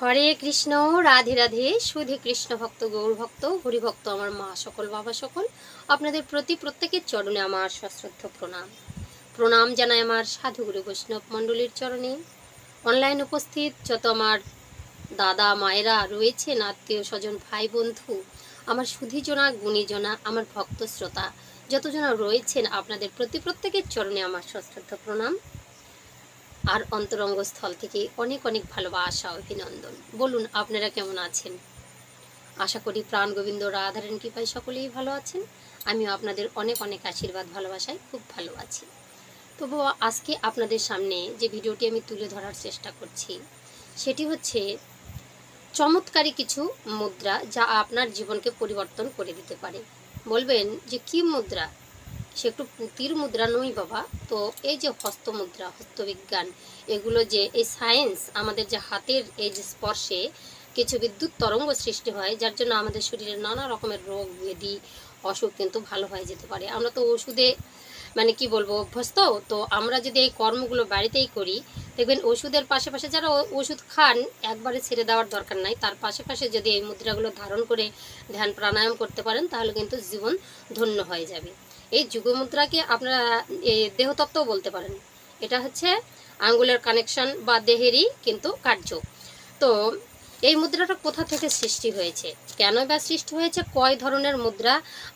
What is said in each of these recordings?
হরে কৃষ্ণ, রাধে রাধে। সুধী কৃষ্ণ ভক্ত, গৌর ভক্ত, হরিভক্ত, আমার মা সকল, বাবা সকল, আপনাদের প্রতি প্রত্যেকের চরণে আমার সশ্রদ্ধ প্রণাম। প্রণাম জানাই আমার সাধুগুরু বৈষ্ণব মণ্ডলীর চরণে। অনলাইন উপস্থিত যত আমার দাদা মায়েরা রয়েছেন, আত্মীয় স্বজন, ভাই বন্ধু, আমার সুধীজনা গুণীজনা, আমার ভক্ত শ্রোতা যতজনা রয়েছেন, আপনাদের প্রতি প্রত্যেকের চরণে আমার সশ্রদ্ধ প্রণাম আর অন্তরঙ্গ স্থল থেকে অনেক অনেক ভালোবাসা, অভিনন্দন। বলুন আপনারা কেমন আছেন? আশা করি প্রাণ গোবিন্দ রাধারানীর কৃপায় সকলেই ভালো আছেন। আমিও আপনাদের অনেক অনেক আশীর্বাদ ভালোবাসায় খুব ভালো আছি। তবুও আজকে আপনাদের সামনে যে ভিডিওটি আমি তুলে ধরার চেষ্টা করছি, সেটি হচ্ছে চমৎকারী কিছু মুদ্রা যা আপনার জীবনকে পরিবর্তন করে দিতে পারে। বলবেন যে কি মুদ্রা? সে একটু পুঁতির মুদ্রা নই বাবা। তো এই যে হস্তমুদ্রা, হস্তবিজ্ঞান, এগুলো যে এই সায়েন্স, আমাদের যে হাতের এই যে স্পর্শে কিছু বিদ্যুৎ তরঙ্গ সৃষ্টি হয়, যার জন্য আমাদের শরীরে নানা রকমের রোগ ব্যাধি অসুখ কিন্তু ভালো হয়ে যেতে পারে। আমরা তো ওষুধে মানে কি বলবো অভ্যস্ত। তো আমরা যদি এই কর্মগুলো বাড়িতেই করি, দেখবেন ওষুধের পাশে যারা ওষুধ খান, একবারে ছেড়ে দেওয়ার দরকার নাই, তার পাশে যদি এই মুদ্রাগুলো ধারণ করে ধ্যান প্রাণায়াম করতে পারেন, তাহলে কিন্তু জীবন ধন্য হয়ে যাবে। এই যুগমুদ্রাকে আপনারা দেহতত্ত্বও বলতে পারেন। এটা হচ্ছে আঙ্গুলের কানেকশন বা দেহেরই কিন্তু কার্য। তো এই মুদ্রাটা কোথা থেকে সৃষ্টি হয়েছে, কেন বা সৃষ্টি হয়েছে, কয় ধরনের মুদ্রা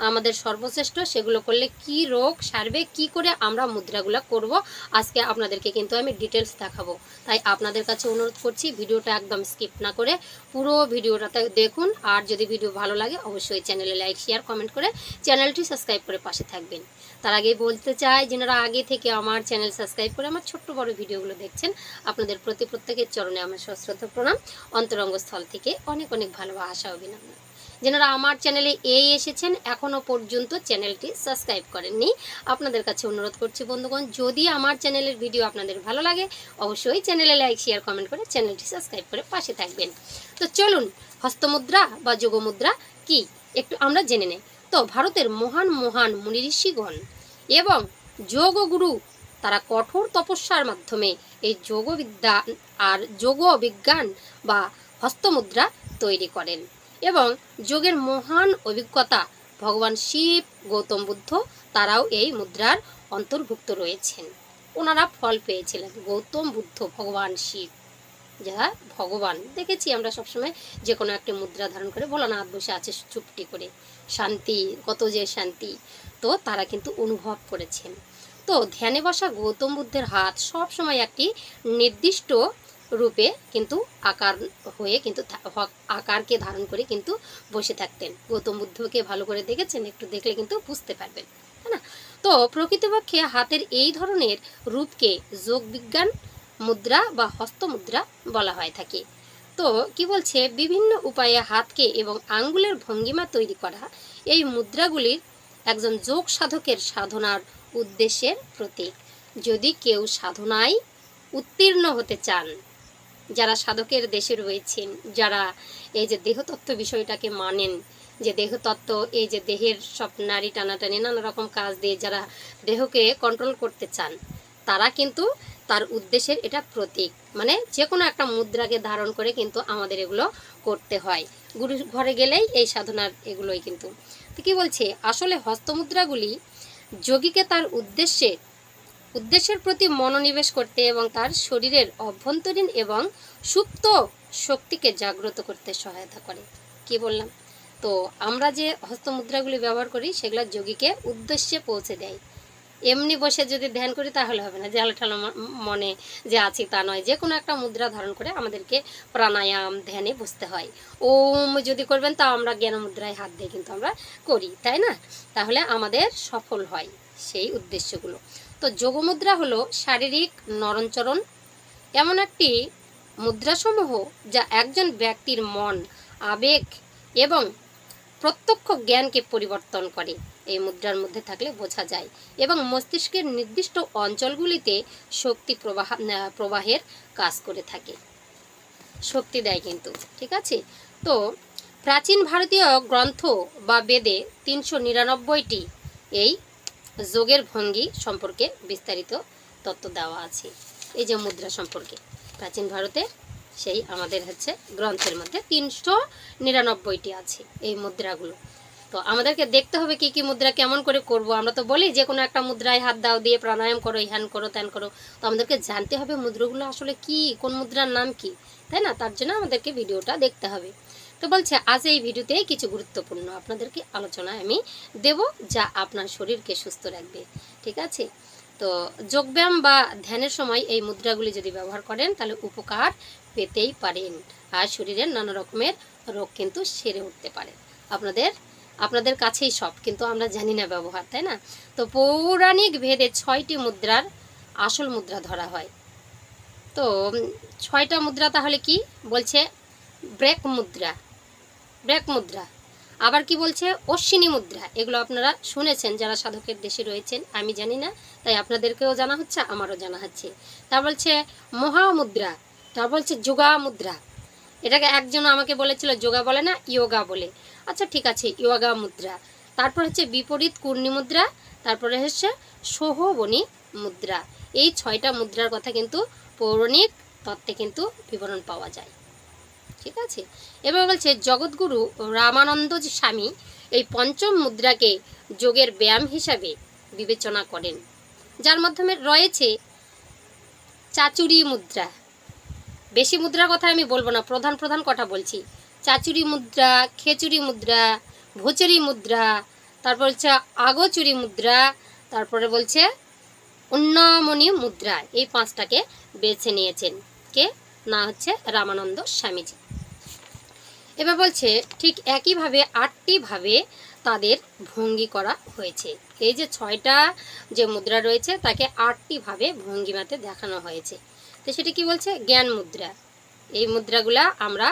আমাদের সর্বশ্রেষ্ঠ, সেগুলো করলে কি রোগ সারবে, কি করে আমরা মুদ্রাগুলো করব, আজকে আপনাদেরকে কিন্তু আমি ডিটেলস দেখাবো। তাই আপনাদের কাছে অনুরোধ করছি, ভিডিওটা একদম স্কিপ না করে পুরো ভিডিওটাতে দেখুন। আর যদি ভিডিও ভালো লাগে অবশ্যই চ্যানেলে লাইক, শেয়ার, কমেন্ট করে চ্যানেলটি সাবস্ক্রাইব করে পাশে থাকবেন। তার আগেই বলতে চাই, যেনারা আগে থেকে আমার চ্যানেল সাবস্ক্রাইব করে আমার ছোট্ট বড় ভিডিওগুলো দেখছেন, আপনাদের প্রতি প্রত্যেকের চরণে আমার সশ্রদ্ধ প্রণাম, অন্তরঙ্গ স্থল থেকে অনেক অনেক ভালোবাসা, অভিনন্দন। যেনারা আমার চ্যানেলে এসেছেন, এখনও পর্যন্ত চ্যানেলটি সাবস্ক্রাইব করেননি, আপনাদের কাছে অনুরোধ করছি বন্ধুগণ, যদি আমার চ্যানেলের ভিডিও আপনাদের ভালো লাগে অবশ্যই চ্যানেলে লাইক, শেয়ার, কমেন্ট করে চ্যানেলটি সাবস্ক্রাইব করে পাশে থাকবেন। তো চলুন, হস্তমুদ্রা বা যোগমুদ্রা কি একটু আমরা জেনে নেই। তো ভারতের মহান মহান মুনি ঋষিগণ এবং যোগগুরু, তারা কঠোর তপস্যার মাধ্যমে এই যোগবিদ্যা আর যোগ বিজ্ঞান বা হস্তমুদ্রা তৈরি করেন। এবং যোগের মহান অভিজ্ঞতা ভগবান শিব, গৌতম বুদ্ধ, তারাও এই মুদ্রার অন্তর্ভুক্ত রয়েছেন। ওনারা ফল পেয়েছিলেন, গৌতম বুদ্ধ, ভগবান শিব, যারা ভগবান দেখেছি আমরা সবসময় যে কোনো একটা মুদ্রা ধারণ করে ভোলানাথ বসে আছে চুপটি করে, শান্তি, কত যে শান্তি, তো তারা কিন্তু অনুভব করেছেন। তো ধ্যানে বসা গৌতম বুদ্ধের হাত সব সময় একটি নির্দিষ্ট রূপে কিন্তু আকার হয়ে কিন্তু আকারকে ধারণ করে কিন্তু বসে থাকতেন। গৌতম বুদ্ধকে ভালো করে দেখেছেন, একটু দেখলে কিন্তু বুঝতে পারবেন, তাই না? তো প্রকৃতপক্ষে হাতের এই ধরনের রূপকে যোগবিজ্ঞান মুদ্রা বা হস্তমুদ্রা বলা হয়ে থাকে। তো কি বলছে, বিভিন্ন উপায়ে হাতকে এবং আঙ্গুলের ভঙ্গিমা তৈরি করা এই মুদ্রাগুলির একজন যোগ সাধকের সাধনার উদ্দেশ্যের প্রতীক। যদি কেউ সাধনায় উত্তীর্ণ হতে চান, যারা সাধকের দেশে রয়েছেন, যারা এই যে দেহতত্ত্ব বিষয়টাকে মানেন, যে দেহতত্ত্ব, এই যে দেহের সব নারী টানাটানি নানা রকম কাজ দিয়ে যারা দেহকে কন্ট্রোল করতে চান, তারা কিন্তু তার উদ্দেশ্যের এটা প্রতীক। মানে যে কোনো একটা মুদ্রাকে ধারণ করে কিন্তু আমাদের এগুলো করতে হয়। গুরু ঘরে গেলেই এই সাধনার এগুলোই কিন্তু। তো কী বলছে, আসলে হস্তমুদ্রাগুলি যোগীকে তার উদ্দেশ্যের প্রতি মনোনিবেশ করতে এবং তার শরীরের অভ্যন্তরীণ এবং সুপ্ত শক্তিকে জাগ্রত করতে সহায়তা করে। কি বললাম? তো আমরা যে হস্তমুদ্রাগুলি ব্যবহার করি সেগুলো যোগীকে উদ্দেশ্যে পৌঁছে দেয়। এমনি বসে যদি ধ্যান করি তাহলে হবে না, যে আলোঠালো মনে যে আছি তা নয়। যে কোনো একটা মুদ্রা ধারণ করে আমাদেরকে প্রাণায়াম ধ্যানে বসতে হয়। ওম যদি করবেন তাও আমরা জ্ঞান মুদ্রায় হাত দিয়ে কিন্তু আমরা করি, তাই না? তাহলে আমাদের সফল হয় সেই উদ্দেশ্যগুলো। তো যোগমুদ্রা হলো শারীরিক নরণচরণ এমন একটি মুদ্রাসমূহ যা একজন ব্যক্তির মন, আবেগ এবং প্রত্যক্ষ জ্ঞানকে পরিবর্তন করে। এই মুদ্রার মধ্যে থাকলে বোঝা যায়, এবং মস্তিষ্কের নির্দিষ্ট অঞ্চলগুলিতে শক্তি প্রবাহের কাজ করে থাকে, শক্তি দেয় কিন্তু, ঠিক আছে? তো প্রাচীন ভারতীয় গ্রন্থ বা বেদে 399টি এই যোগের ভঙ্গি সম্পর্কে বিস্তারিত তত্ত্ব দেওয়া আছে। এই যে মুদ্রা সম্পর্কে প্রাচীন ভারতে সেই আমাদের হচ্ছে গ্রন্থের মধ্যে 399টি আছে এই মুদ্রাগুলো। তো আমাদেরকে দেখতে হবে কি কি মুদ্রা কেমন করে করব। আমরা তো বলি যে কোনো একটা মুদ্রায় হাত দাও, দিয়ে প্রাণায়াম করো, হ্যান করো, ত্যান করো। তো আমাদেরকে জানতে হবে মুদ্রাগুলো আসলে কি, কোন মুদ্রার নাম কি, তাই না? তার জন্য আমাদেরকে ভিডিওটা দেখতে হবে। তো বলছে আজ এই ভিডিওতে কিছু গুরুত্বপূর্ণ আপনাদেরকে আলোচনা আমি দেব, যা আপনার শরীরকে সুস্থ রাখবে। ঠিক আছে? তো যোগব্যায়াম বা ধ্যানের সময় এই মুদ্রাগুলি যদি ব্যবহার করেন তাহলে উপকার পেতেই পারেন, আর শরীরের নানা রকমের রোগ কিন্তু সেরে উঠতে পারে। আপনাদের কাছেই সব, কিন্তু আমরা জানি না ব্যবহার, তাই না? তো পৌরাণিক ভেদে 6টি মুদ্রার আসল মুদ্রা ধরা হয়। তো 6টা মুদ্রা তাহলে কি বলছে? ব্রেক মুদ্রা, আবার কি বলছে? অশ্বিনী মুদ্রা। এগুলো আপনারা শুনেছেন যারা সাধকের দেশে রয়েছেন, আমি জানি না, তাই আপনাদেরকেও জানা হচ্ছে, আমারও জানা হচ্ছে। তার বলছে মহামুদ্রা, তার বলছে যোগা মুদ্রা। এটাকে একজন আমাকে বলেছিল যোগা বলে না, ইয়োগা বলে। আচ্ছা ঠিক আছে, ইয়োগা মুদ্রা। তারপর হচ্ছে বিপরীত কূর্ণি মুদ্রা, তারপরে হচ্ছে সোহবনী মুদ্রা। এই 6টা মুদ্রার কথা কিন্তু পৌরাণিক তত্ত্বে কিন্তু বিবরণ পাওয়া যায়। ঠিক আছে? এবার বলছে জগৎগুরু রামানন্দ স্বামী এই পঞ্চম মুদ্রাকে যোগের ব্যায়াম হিসাবে বিবেচনা করেন, যার মাধ্যমে রয়েছে চাচুরি মুদ্রা। বেশি মুদ্রার কথা আমি বলবো না, প্রধান কথা বলছি। চাচুরি মুদ্রা, খেচুরি মুদ্রা, ভোচরি মুদ্রা, তারপর হচ্ছে আগচুরি মুদ্রা, তারপরে বলছে উন্নমণি মুদ্রা। এই 5টাকে বেছে নিয়েছেন কে? না হচ্ছে রামানন্দ স্বামীজি। এবার বলছে ঠিক একইভাবে 8টি ভাবে তাদের ভঙ্গি করা হয়েছে। এই যে 6টা যে মুদ্রা রয়েছে তাকে 8টি ভাবে ভঙ্গিমাতে দেখানো হয়েছে। তো সেটা কি বলছে? জ্ঞান মুদ্রা। এই মুদ্রাগুলা আমরা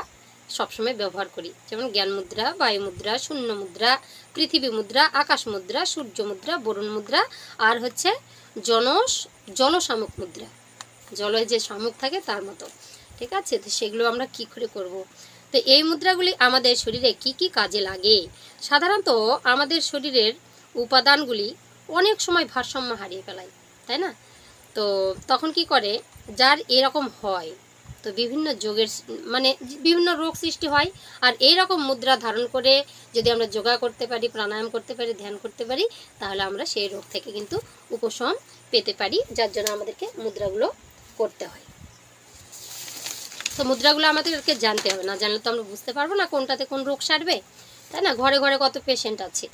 সবসময় ব্যবহার করি, যেমন জ্ঞান মুদ্রা, বায়ু মুদ্রা, শূন্য মুদ্রা, পৃথিবী মুদ্রা, আকাশ মুদ্রা, সূর্য মুদ্রা, বরুণ মুদ্রা, আর হচ্ছে জলশামুক মুদ্রা। জলে যে শামুক থাকে তার মতো। ঠিক আছে? তো সেগুলো আমরা কি করে করব? তো এই মুদ্রাগুলি আমাদের শরীরে কি কি কাজে লাগে? সাধারণত আমাদের শরীরের উপাদানগুলি অনেক সময় ভারসাম্য হারিয়ে ফেলায়, তাই না? তো তখন কি করে, যার এরকম হয়, তো বিভিন্ন যোগের মানে বিভিন্ন রোগ সৃষ্টি হয়। আর এই রকম মুদ্রা ধারণ করে যদি আমরা যোগা করতে পারি, প্রাণায়াম করতে পারি, ধ্যান করতে পারি, তাহলে আমরা সেই রোগ থেকে কিন্তু উপশম পেতে পারি, যার জন্য আমাদেরকে মুদ্রাগুলো করতে হয়। তো মুদ্রাগুলো আমাদেরকে জানতে হবে, না জানলে তো আমরা বুঝতে পারবো না কোনটাতে কোন রোগ সারবে, তাই না? ঘরে ঘরে কত পেশেন্ট আছে।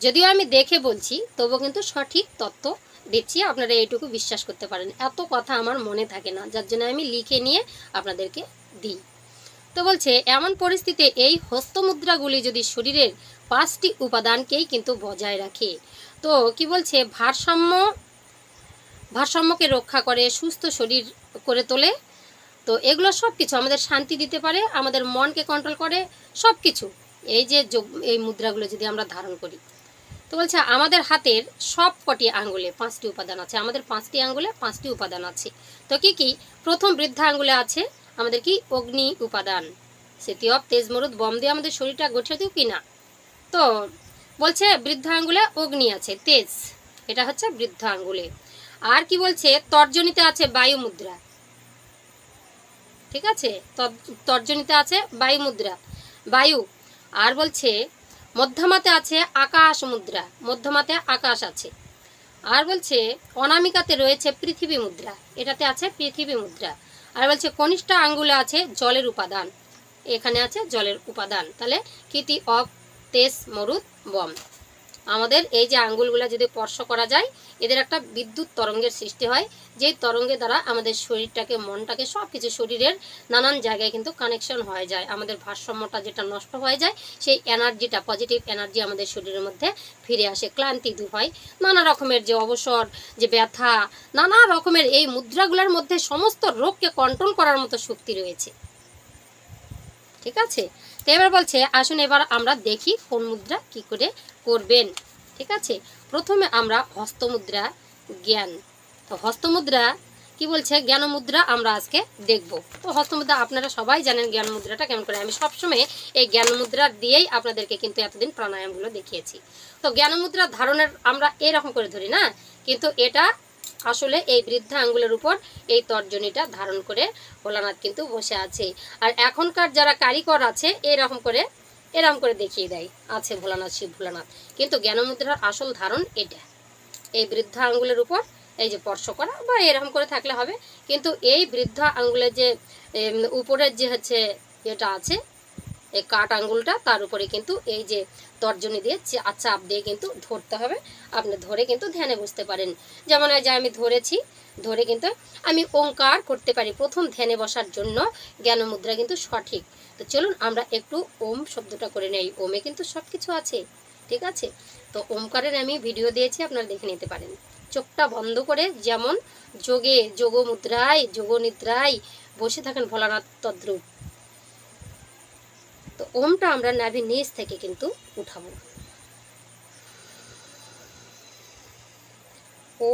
যদিও আমি দেখে বলছি, তবুও কিন্তু সঠিক তথ্য দিচ্ছি, আপনারা এইটুকু বিশ্বাস করতে পারেন। এত কথা আমার মনে থাকে না, যার জন্য আমি লিখে নিয়ে আপনাদেরকে দিই। তো বলছে এমন পরিস্থিতিতে এই হস্তমুদ্রাগুলি যদি শরীরের 5টি উপাদানকেই কিন্তু বজায় রাখে, তো কি বলছে, ভারসাম্যকে রক্ষা করে, সুস্থ শরীর করে তোলে। তো এগুলো সব কিছু আমাদের শান্তি দিতে পারে, আমাদের মনকে কন্ট্রোল করে, সব কিছু। এই মুদ্রাগুলো যদি আমরা ধারণ করি, তো বলছে আমাদের হাতের সব কটি আঙ্গুলে 5টি উপাদান আছে। আমাদের 5টি আঙ্গুলে 5টি উপাদান আছে। তো কি কি? প্রথম বৃদ্ধা আঙ্গুলে আছে আমাদের কি? অগ্নি উপাদান। সেতীয় তেজ মরুদ বম দিয়ে আমাদের শরীরটা গঠিত কি না? তো বলছে বৃদ্ধা আঙ্গুলে অগ্নি আছে, তেজ, এটা হচ্ছে বৃদ্ধা আঙ্গুলে। আর কি বলছে? তর্জনীতে আছে বায়ু মুদ্রা। ঠিক আছে? তর্জনীতে আছে বায়ু মুদ্রা, বায়ু। আর বলছে মধ্যমাতে আছে আকাশ মুদ্রা, মধ্যমাতে আকাশ আছে। আর বলছে অনামিকাতে রয়েছে পৃথিবী মুদ্রা, এটাতে আছে পৃথিবী মুদ্রা। আর বলছে কনিষ্ঠ আঙ্গুলে আছে জলের উপাদান, এখানে আছে জলের উপাদান। তাহলে কীতি অফ তেজ মরুদ বম। আমাদের এই যে আঙ্গুলগুলো যদি স্পর্শ করা যায়, এদের একটা বিদ্যুৎ তরঙ্গের সৃষ্টি হয়, যেই তরঙ্গের দ্বারা আমাদের শরীরটাকে, মনটাকে, সব কিছু শরীরের নানান জায়গায় কিন্তু কানেকশন হয়ে যায়। আমাদের ভারসাম্যটা যেটা নষ্ট হয়ে যায়, সেই এনার্জিটা, পজিটিভ এনার্জি আমাদের শরীরের মধ্যে ফিরে আসে, ক্লান্তি দূর হয়, নানা রকমের যে অবসর, যে ব্যথা, নানা রকমের এই মুদ্রাগুলোর মধ্যে সমস্ত রোগকে কন্ট্রোল করার মতো শক্তি রয়েছে। ঠিক আছে? তো এবার বলছে আসুন এবার আমরা দেখি কোন মুদ্রা কি করে করবেন। ঠিক আছে? প্রথমে আমরা হস্তমুদ্রা, জ্ঞান। তো হস্তমুদ্রা কি বলছে? জ্ঞান মুদ্রা আমরা আজকে দেখব। তো হস্তমুদ্রা আপনারা সবাই জানেন জ্ঞান মুদ্রাটা কেমন করে। আমি সবসময় এই জ্ঞান মুদ্রা দিয়েই আপনাদেরকে কিন্তু এতদিন প্রাণায়ামগুলো দেখিয়েছি। তো জ্ঞান মুদ্রা ধারণের আমরা এরকম করে ধরি না, কিন্তু এটা আসলে এই বৃদ্ধা আঙ্গুলের উপর এই তর্জনীটা ধারণ করে ভোলানাথ কিন্তু বসে আছে। আর এখনকার যারা কারিগর আছে এরকম করে দেখিয়ে দেয় আছে ভোলানাথ, শিব ভোলানাথ, কিন্তু জ্ঞানমুদ্রার আসল ধারণ এটা। এই বৃদ্ধা আঙ্গুলের উপর এই যে স্পর্শ করা বা এরকম করে থাকলে হবে, কিন্তু এই বৃদ্ধা আঙ্গুলের যে উপরের যে হচ্ছে যেটা আছে এই কাঠ আঙ্গুলটা, তার উপরে কিন্তু এই যে তর্জনী দিয়ে চাপ দিয়ে কিন্তু ধরতে হবে। আপনি ধরে কিন্তু ধ্যানে বসতে পারেন। যেমন এই যে আমি ধরেছি, ধরে কিন্তু আমি ওঙ্কার করতে পারি। প্রথম ধ্যানে বসার জন্য জ্ঞান মুদ্রা কিন্তু সঠিক। তো চলুন আমরা একটু ওম শব্দটা করে নেই। ওমে কিন্তু সব কিছু আছে, ঠিক আছে। তো ওমকারের আমি ভিডিও দিয়েছি, আপনারা দেখে নিতে পারেন। চোখটা বন্ধ করে যেমন যোগ মুদ্রায় যোগ নিদ্রায় বসে থাকেন ভোলানাথ তদ্রূপ। তো ওমটা আমরা নাভির নিচ থেকে কিন্তু উঠাবো। ও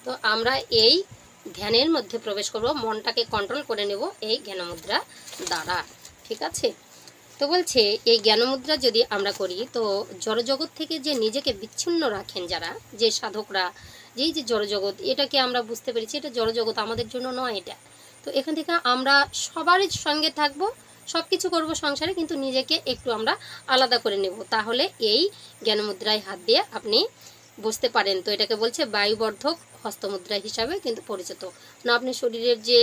তো আমরা এই ধ্যানের মধ্যে প্রবেশ করব, মনটাকে কন্ট্রোল করে নেব এই জ্ঞানমুদ্রা দ্বারা, ঠিক আছে। তো বলছে এই জ্ঞানমুদ্রা যদি আমরা করি তো জড়জগৎ থেকে যে নিজেকে বিচ্ছিন্ন রাখেন যারা, যে সাধকরা, যেই যে জড়জগৎ, এটাকে আমরা বুঝতে পেরেছি এটা জড়জগৎ আমাদের জন্য নয় এটা। তো এখান থেকে আমরা সবারই সঙ্গে থাকব, সব কিছু করবো সংসারে, কিন্তু নিজেকে একটু আমরা আলাদা করে নেব, তাহলে এই জ্ঞানমুদ্রায় হাত দিয়ে আপনি বুঝতে পারেন। তো এটাকে বলছে বায়ুবর্ধক হস্তমুদ্রা হিসাবে কিন্তু পরিচিত না। আপনি শরীরের যে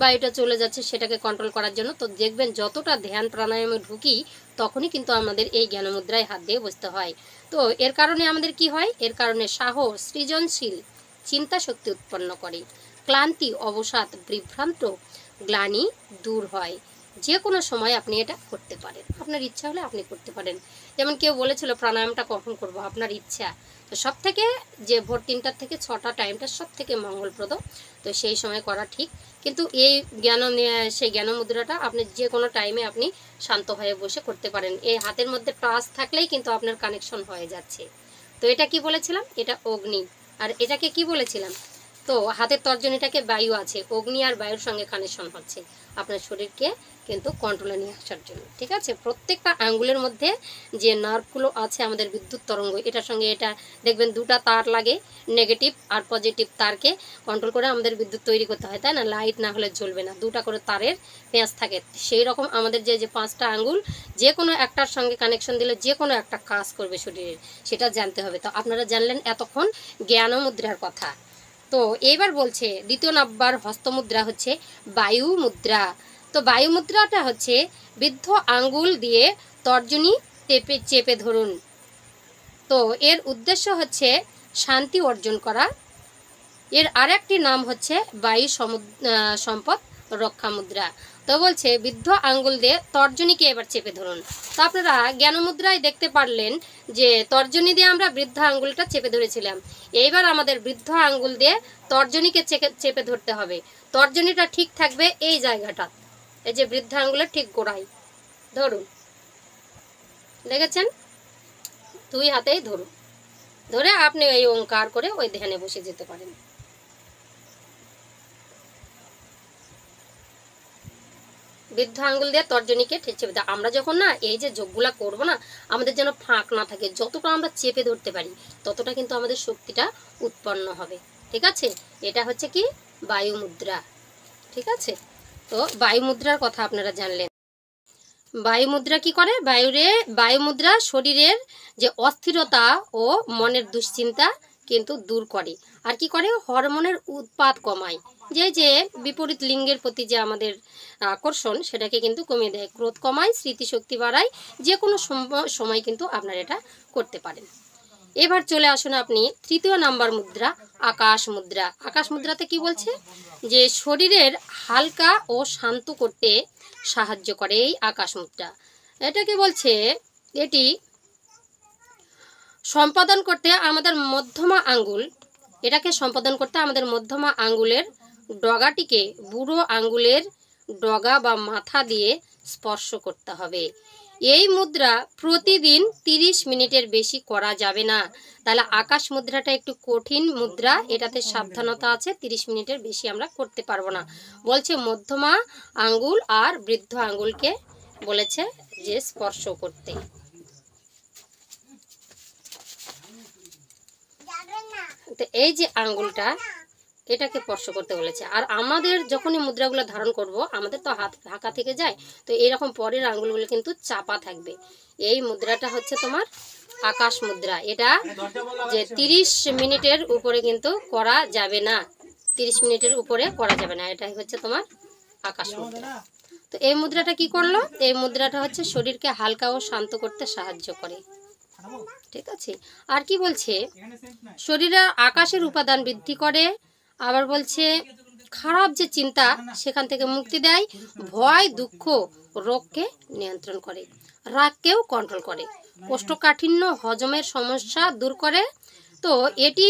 বায়ুটা চলে যাচ্ছে সেটাকে কন্ট্রোল করার জন্য, তো দেখবেন যতটা ধ্যান প্রাণায়ামে ঢুকি তখনই কিন্তু আমাদের এই জ্ঞানমুদ্রায় হাত দিয়ে বসতে হয়। তো এর কারণে আমাদের কি হয়, এর কারণে সাহস, সৃজনশীল চিন্তা শক্তি উৎপন্ন করে, ক্লান্তি, অবসাদ, বিভ্রান্ত, গ্লানি দূর হয়। যে কোনো সময় আপনি এটা করতে পারেন, আপনার ইচ্ছা হলে আপনি করতে পারেন। যেমন কেউ বলেছিল প্রাণায়ামটা কখন করব, আপনার ইচ্ছা। তো সব থেকে যে ভোর 3টা থেকে 6টা টাইমটা সব থেকে মঙ্গলপ্রদ, তো সেই সময় করা ঠিক। কিন্তু এই সেই জ্ঞান মুদ্রাটা আপনি যে কোনো টাইমে আপনি শান্ত হয়ে বসে করতে পারেন। এই হাতের মধ্যে টাচ থাকলেই কিন্তু আপনার কানেকশন হয়ে যাচ্ছে। তো এটা কি বলেছিলাম, এটা অগ্নি। আর এটাকে কি বলেছিলাম, তো হাতের তর্জনীটাকে বায়ু আছে, অগ্নি আর বায়ুর সঙ্গে কানেকশন হচ্ছে আপনার শরীরকে কিন্তু কন্ট্রোলে নিয়ে আসার জন্য, ঠিক আছে। প্রত্যেকটা আঙ্গুলের মধ্যে যে নার্ভগুলো আছে আমাদের বিদ্যুৎ তরঙ্গ, এটার সঙ্গে এটা দেখবেন 2টা তার লাগে, নেগেটিভ আর পজিটিভ তারকে কন্ট্রোল করে আমাদের বিদ্যুৎ তৈরি করতে হয়, তাই না। লাইট না হলে জ্বলবে না, 2টা করে তারের পেঁচ থাকে। সেই রকম আমাদের যে 5টা আঙ্গুল যে কোনো একটার সঙ্গে কানেকশন দিলে যে কোনো একটা কাজ করবে শরীরের, সেটা জানতে হবে। তো আপনারা জানলেন এতক্ষণ জ্ঞান মুদ্রার কথা। তো এইবার বলছে 2 নাম্বার হস্তমুদ্রা হচ্ছে বায়ু মুদ্রা। তো বায়ু মুদ্রাটা হচ্ছে বৃদ্ধ আঙ্গুল দিয়ে তর্জনী চেপে ধরুন। তো এর উদ্দেশ্য হচ্ছে শান্তি অর্জন করা। এর আরেকটি নাম হচ্ছে বায়ু সম্পদ রক্ষা মুদ্রা। তো বলছে বৃদ্ধ আঙ্গুল দিয়ে তর্জনীকে এবার চেপে ধরুন। তো আপনারা জ্ঞান মুদ্রায় দেখতে পারলেন যে তর্জনী দিয়ে আমরা বৃদ্ধ আঙ্গুলটা চেপে ধরেছিলাম। এইবার আমাদের বৃদ্ধ আঙ্গুল দিয়ে তর্জনীকে চেপে ধরতে হবে। তর্জনীটা ঠিক থাকবে এই জায়গাটা, এই যে বৃদ্ধ আঙ্গুলের ঠিক গোড়ায় ধরুন, দেখেছেন, 2 হাতেই ধরুন। ধরে আপনি এই ওঙ্কার করে ওই ধ্যানে বসে যেতে পারেন। বৃদ্ধ আঙ্গুল দিয়ে তর্জনীকে চেপে দেয়। আমরা যখন না এই যে যোগগুলা করব না, আমাদের যেন ফাঁক না থাকে, যতটা আমরা চেপে ধরতে পারি ততটা কিন্তু আমাদের শক্তিটা উৎপন্ন হবে, ঠিক আছে। এটা হচ্ছে কি বায়ু মুদ্রা, ঠিক আছে। তো বায়ু মুদ্রার কথা আপনারা জানলেন। বায়ু মুদ্রা কি করে, বায়ু মুদ্রা শরীরের যে অস্থিরতা ও মনের দুশ্চিন্তা কিন্তু দূর করে। আর কি করে, হরমোনের উৎপাদ কমায়, যে বিপরীত লিঙ্গের প্রতি যে আমাদের আকর্ষণ সেটাকে কিন্তু কমিয়ে দেয়, ক্রোধ কমায়, স্মৃতিশক্তি বাড়ায়। যে কোনো সময় কিন্তু আপনারা এটা করতে পারেন। এবার চলে আসুন আপনি তৃতীয় নাম্বার মুদ্রা, আকাশ মুদ্রা। আকাশ মুদ্রাতে কি বলছে, যে শরীরের হালকা ও শান্ত করতে সাহায্য করে এই আকাশ মুদ্রা। এটাকে বলছে, এটি সম্পাদন করতে আমাদের মধ্যমা আঙ্গুল, এটাকে সম্পাদন করতে আমাদের মধ্যমা আঙ্গুলের ডগাটিকে বুড়ো আঙ্গুলের ডগা বা মাথা দিয়ে স্পর্শ করতে হবে। এই মুদ্রা প্রতিদিন 30 মিনিটের বেশি করা যাবে না। তাহলে আকাশ মুদ্রাটা একটু কঠিন মুদ্রা, এটাতে সাবধানতা আছে, 30 মিনিটের বেশি আমরা করতে পারবো না। বলছে মধ্যমা আঙ্গুল আর বৃদ্ধ আঙ্গুলকে বলেছে যে স্পর্শ করতে। তো এই যে আঙ্গুলটা, এটাকে স্পর্শ করতে বলেছে। আর আমাদের যখনই মুদ্রাগুলো ধারণ করব, আমাদের তো হাত ঢাকা থেকে যায়, তো এইরকম পরের আঙ্গুলগুলো কিন্তু চাপা থাকবে। এই মুদ্রাটা হচ্ছে তোমার আকাশ মুদ্রা। এটা যে 30 মিনিটের উপরে কিন্তু করা যাবে না, 30 মিনিটের উপরে করা যাবে না, এটাই হচ্ছে তোমার আকাশ মুদ্রা। তো এই মুদ্রাটা কি করলো, এই মুদ্রাটা হচ্ছে শরীরকে হালকা ও শান্ত করতে সাহায্য করে। ঠিক আছে। আর কি বলছে, শরীরে আকাশের উপাদান বৃদ্ধি করে, আবার বলছে খারাপ যে চিন্তা সেখান থেকে মুক্তি দেয়, ভয় দুঃখ রোগকে নিয়ন্ত্রণ করে, রাগকেও কন্ট্রোল করে, কোষ্ঠকাঠিন্য হজমের সমস্যা দূর করে। তো এটি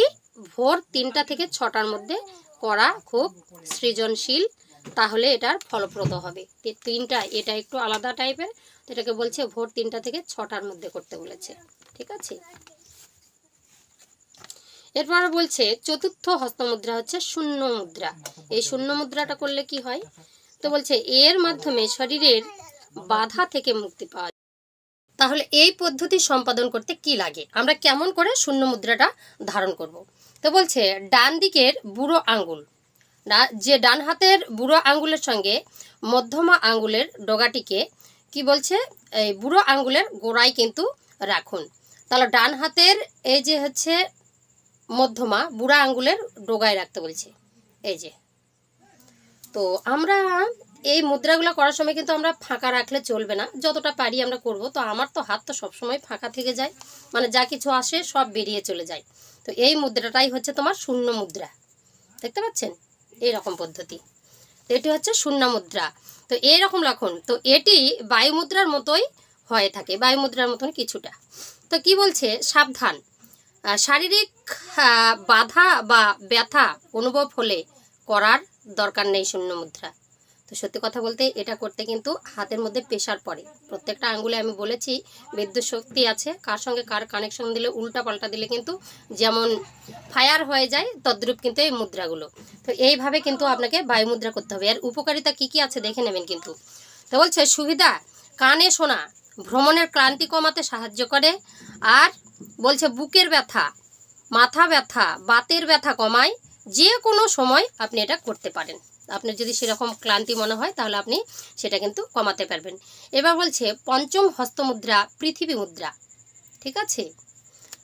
ভোর 3টা থেকে 6টার মধ্যে করা খুব সৃজনশীল, তাহলে এটার ফলপ্রদ হবে। 3টা, এটা একটু আলাদা টাইপের, তো এটাকে বলছে ভোর 3টা থেকে 6টার মধ্যে করতে বলেছে। ঠিক আছে। এরপর বলছে চতুর্থ হস্তমুদ্রা হচ্ছে শূন্য মুদ্রা। এই শূন্য মুদ্রাটা করলে কি হয়, তো বলছে এর মাধ্যমে শরীরের বাধা থেকে মুক্তি পাওয়া যায়। তাহলে এই পদ্ধতি সম্পাদন করতে কি লাগে, আমরা কেমন করে শূন্য মুদ্রাটা ধারণ করব। তো বলছে ডান দিকের বুড়ো আঙ্গুল, যে ডান হাতের বুড়ো আঙ্গুলের সঙ্গে মধ্যমা আঙ্গুলের ডগাটিকে কি বলছে, এই বুড়ো আঙ্গুলের গোড়ায় কিন্তু রাখুন। তাহলে ডান হাতের এই যে হচ্ছে মধ্যমা বুড়া আঙ্গুলের ডগায় রাখতে বলছে। এই যে, তো আমরা এই মুদ্রাগুলো করার সময় কিন্তু আমরা ফাঁকা রাখলে চলবে না, যতটা পারি আমরা করব। তো আমার তো হাত তো সবসময় ফাঁকা থেকে যায়, মানে যা কিছু আসে সব বেরিয়ে চলে যায়। তো এই মুদ্রাটাই হচ্ছে তোমার শূন্য মুদ্রা, দেখতে পাচ্ছেন এইরকম পদ্ধতি। তো এটি হচ্ছে শূন্য মুদ্রা। তো এইরকম রাখুন। তো এটি বায়ু মুদ্রার মতোই হয়ে থাকে, বায়ু মুদ্রার মতন কিছুটা। তো কি বলছে, সাবধান, শারীরিক বাধা বা ব্যথা অনুভব হলে করার দরকার নেই শূন্য মুদ্রা। তো সত্যি কথা বলতে এটা করতে কিন্তু হাতের মধ্যে প্রেশার পড়ে, প্রত্যেকটা আঙ্গুলে আমি বলেছি বিদ্যুৎ শক্তি আছে, কার সঙ্গে কার কানেকশন দিলে উল্টা পাল্টা দিলে কিন্তু যেমন ফায়ার হয়ে যায়, তদ্রূপ কিন্তু এই মুদ্রাগুলো। তো এইভাবে কিন্তু আপনাকে বায়ু মুদ্রা করতে হবে। আর উপকারিতা কি কি আছে দেখে নেবেন কিন্তু। তো বলছে সুবিধা, কানে শোনা, ভ্রমণের ক্লান্তি কমাতে সাহায্য করে। আর বলছে বুকের ব্যথা, মাথা ব্যথা, বাতের ব্যথা কমায়। যে কোনো সময় আপনি এটা করতে পারেন, আপনার যদি সেরকম ক্লান্তি মনে হয় তাহলে আপনি সেটা কিন্তু কমাতে পারবেন। এবার বলছে পঞ্চম হস্তমুদ্রা পৃথিবী মুদ্রা। ঠিক আছে,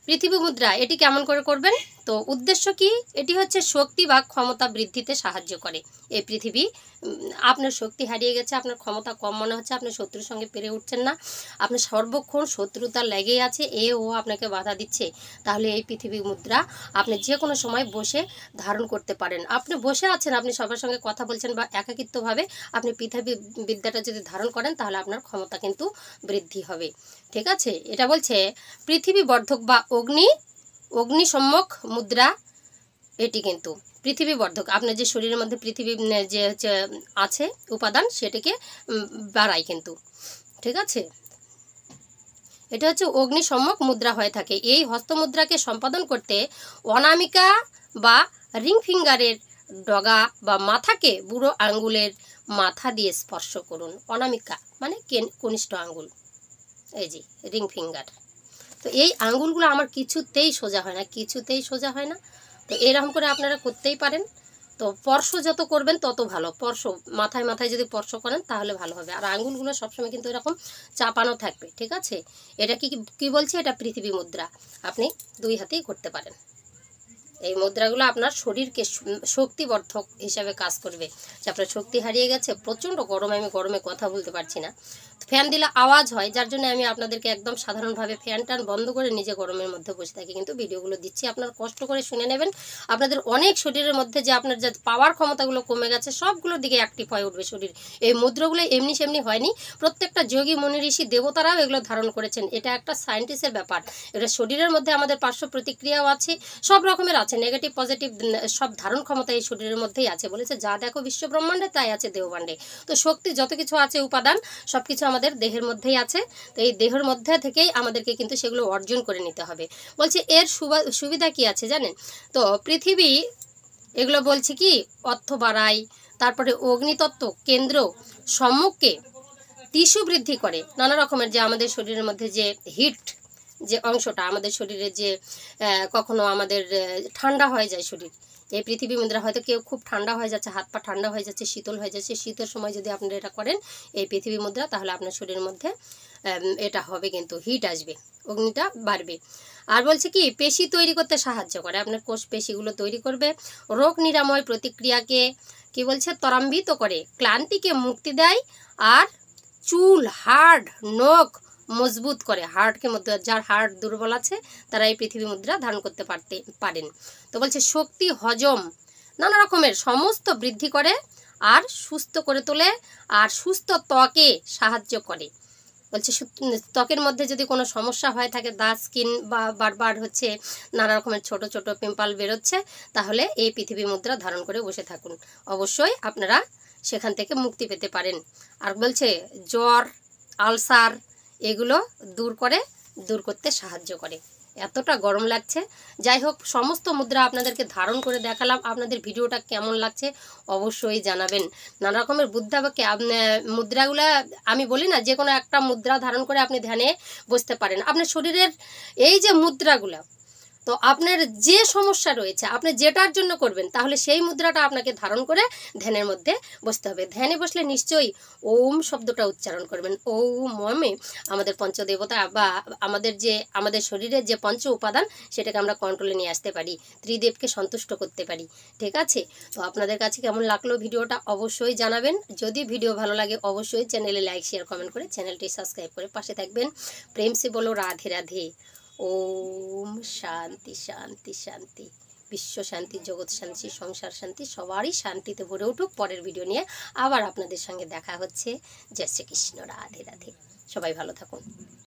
পৃথিবী মুদ্রা এটি কেমন করে করবেন, তো উদ্দেশ্য কি, এটি হচ্ছে শক্তি বা ক্ষমতা বৃদ্ধিতে সাহায্য করে। এই পৃথিবী, আপনার শক্তি হারিয়ে গেছে, আপনার ক্ষমতা কম মনে হচ্ছে, আপনি শত্রুর সঙ্গে পেরে উঠছেন না, আপনার সর্বক্ষণ শত্রুতা লেগেই আছে, ও আপনাকে বাধা দিচ্ছে, তাহলে এই পৃথিবী মুদ্রা আপনি যে কোনো সময় বসে ধারণ করতে পারেন। আপনি বসে আছেন, আপনি সবার সঙ্গে কথা বলছেন বা একাকিত্বভাবে আপনি পৃথিবী বিদ্যাটা যদি ধারণ করেন তাহলে আপনার ক্ষমতা কিন্তু বৃদ্ধি হবে। ঠিক আছে। এটা বলছে পৃথিবী বর্ধক বা অগ্নিসম্মুখ মুদ্রা। এটি কিন্তু পৃথিবী বর্ধক, আপনার যে শরীরের মধ্যে পৃথিবী যে আছে উপাদান সেটাকে বাড়ায় কিন্তু। ঠিক আছে, এটা হচ্ছে অগ্নিসম্মুখ মুদ্রা হয়ে থাকে। এই হস্তমুদ্রাকে সম্পাদন করতে অনামিকা বা রিং ফিঙ্গারের ডগা বা মাথাকে বুড়ো আঙ্গুলের মাথা দিয়ে স্পর্শ করুন। অনামিকা মানে কনিষ্ঠ আঙ্গুল, এই যে রিং ফিঙ্গার। তো এই আঙ্গুলগুলো আমার কিছুতেই সোজা হয় না, কিছুতেই সোজা হয় না। তো এরকম করে আপনারা করতেই পারেন। তো স্পর্শ যত করবেন তত ভালো, স্পর্শ মাথায় মাথায় যদি স্পর্শ করেন তাহলে ভালো হবে। আর আঙ্গুলগুলো সবসময় কিন্তু এরকম চাপানো থাকবে। ঠিক আছে, এটা কি বলছে, এটা পৃথিবী মুদ্রা, আপনি 2 হাতেই করতে পারেন। এই মুদ্রাগুলো আপনার শরীরকে শক্তিবর্ধক হিসাবে কাজ করবে। যে আপনার শক্তি হারিয়ে গেছে, প্রচণ্ড গরমে, আমি গরমে কথা বলতে পারছি না, ফ্যান দিলে আওয়াজ হয়, যার জন্য আমি আপনাদেরকে একদম সাধারণভাবে ফ্যান টান বন্ধ করে নিজে গরমের মধ্যে বসে থাকি, কিন্তু ভিডিওগুলো দিচ্ছি, আপনারা কষ্ট করে শুনে নেবেন। আপনাদের অনেক শরীরের মধ্যে যে আপনার যে পাওয়ার ক্ষমতাগুলো কমে গেছে সবগুলোর দিকে অ্যাক্টিভ হয়ে উঠবে শরীর। এই মুদ্রাগুলো এমনি সেমনি হয়নি, প্রত্যেকটা যোগী মুনি ঋষি দেবতারাও এগুলো ধারণ করেছেন। এটা একটা সায়েন্টিস্টের ব্যাপার। এটা শরীরের মধ্যে আমাদের পার্শ্ব প্রতিক্রিয়াও আছে, সব রকমের আছে, নেগেটিভ পজিটিভ সব ধারণ ক্ষমতা এই শরীরের মধ্যেই আছে। বলেছে যা দেখো বিশ্ব ব্রহ্মাণ্ডে তাই আছে দেহভাণ্ডে। তো শক্তি যত কিছু আছে উপাদান সব কিছু আমাদের দেহের মধ্যেই আছে। তো এই দেহের মধ্যে থেকেই আমাদেরকে কিন্তু সেগুলো অর্জন করে নিতে হবে। বলছে এর সুবিধা কি আছে জানেন? তো পৃথিবী এগুলো বলছে কি অর্থ বাড়ায়, তারপরে অগ্নিতত্ত্ব কেন্দ্র সম্মুখে টিস্যু বৃদ্ধি করে, নানা রকমের যে আমাদের শরীরের মধ্যে যে হিট যে অংশটা আমাদের শরীরে যে কখনো আমাদের ঠান্ডা হয়ে যায় শরীর, এই পৃথিবী মুদ্রা হয়তো কেউ খুব ঠান্ডা হয়ে যাচ্ছে, হাত পা ঠান্ডা হয়ে যাচ্ছে, শীতল হয়ে যাচ্ছে, শীতের সময় যদি আপনারা এটা করেন এই পৃথিবী মুদ্রা, তাহলে আপনার শরীরের মধ্যে এটা হবে, কিন্তু হিট আসবে, অগ্নিটা বাড়বে। আর বলছে কি পেশি তৈরি করতে সাহায্য করে, আপনার কোষ পেশিগুলো তৈরি করবে, রোগ নিরাময় প্রতিক্রিয়াকে কি বলছে ত্বরান্বিত করে, ক্লান্তিকে মুক্তি দেয়, আর চুল হাড় নখ মজবুত করে। হার্টকে মধ্যে যার হার্ট দুর্বল আছে তারা এই পৃথিবী মুদ্রা ধারণ করতে পারেন। তো বলছে শক্তি হজম নানা রকমের সমস্ত বৃদ্ধি করে আর সুস্থ করে তোলে, আর সুস্থ ত্বকে সাহায্য করে। বলছে ত্বকের মধ্যে যদি কোনো সমস্যা হয়ে থাকে, দাগ স্কিন বা বারবার হচ্ছে নানা রকমের ছোট ছোট পিম্পল বেরোচ্ছে, তাহলে এই পৃথিবী মুদ্রা ধারণ করে বসে থাকুন, অবশ্যই আপনারা সেখান থেকে মুক্তি পেতে পারেন। আর বলছে জ্বর আলসার এগুলো দূর করতে সাহায্য করে। এতটা গরম লাগছে। যাই হোক, সমস্ত মুদ্রা আপনাদেরকে ধারণ করে দেখালাম। আপনাদের ভিডিওটা কেমন লাগছে অবশ্যই জানাবেন। নানা রকমের মুদ্রাগুলো আমি বলি না, যে কোনো একটা মুদ্রা ধারণ করে আপনি ধ্যানে বসতে পারেন। আপনার শরীরের এই যে মুদ্রাগুলো, তো আপনার যে সমস্যা রয়েছে আপনি যেটার জন্য করবেন, তাহলে সেই মুদ্রাটা আপনাকে ধারণ করে ধ্যানের মধ্যে বসতে হবে। ধ্যানে বসলে নিশ্চয়ই ওম শব্দটা উচ্চারণ করবেন। ওম মর্মে আমাদের পঞ্চদেবতা বা আমাদের শরীরের যে পঞ্চ উপাদান সেটাকে আমরা কন্ট্রোলে নিয়ে আসতে পারি, ত্রিদেবকে সন্তুষ্ট করতে পারি। ঠিক আছে? তো আপনাদের কাছে কেমন লাগলো ভিডিওটা অবশ্যই জানাবেন। যদি ভিডিও ভালো লাগে অবশ্যই চ্যানেলে লাইক শেয়ার কমেন্ট করে চ্যানেলটি সাবস্ক্রাইব করে পাশে থাকবেন। প্রেম সে বলো রাধে রাধে। ওম শান্তি শান্তি শান্তি। বিশ্ব শান্তি, জগৎ শান্তি, সংসার শান্তি, সবারই শান্তিতে ভরে উঠুক। পরের ভিডিও নিয়ে আবার আপনাদের সঙ্গে দেখা হচ্ছে। জয় শ্রীকৃষ্ণ, রাধে রাধে। সবাই ভালো থাকুন।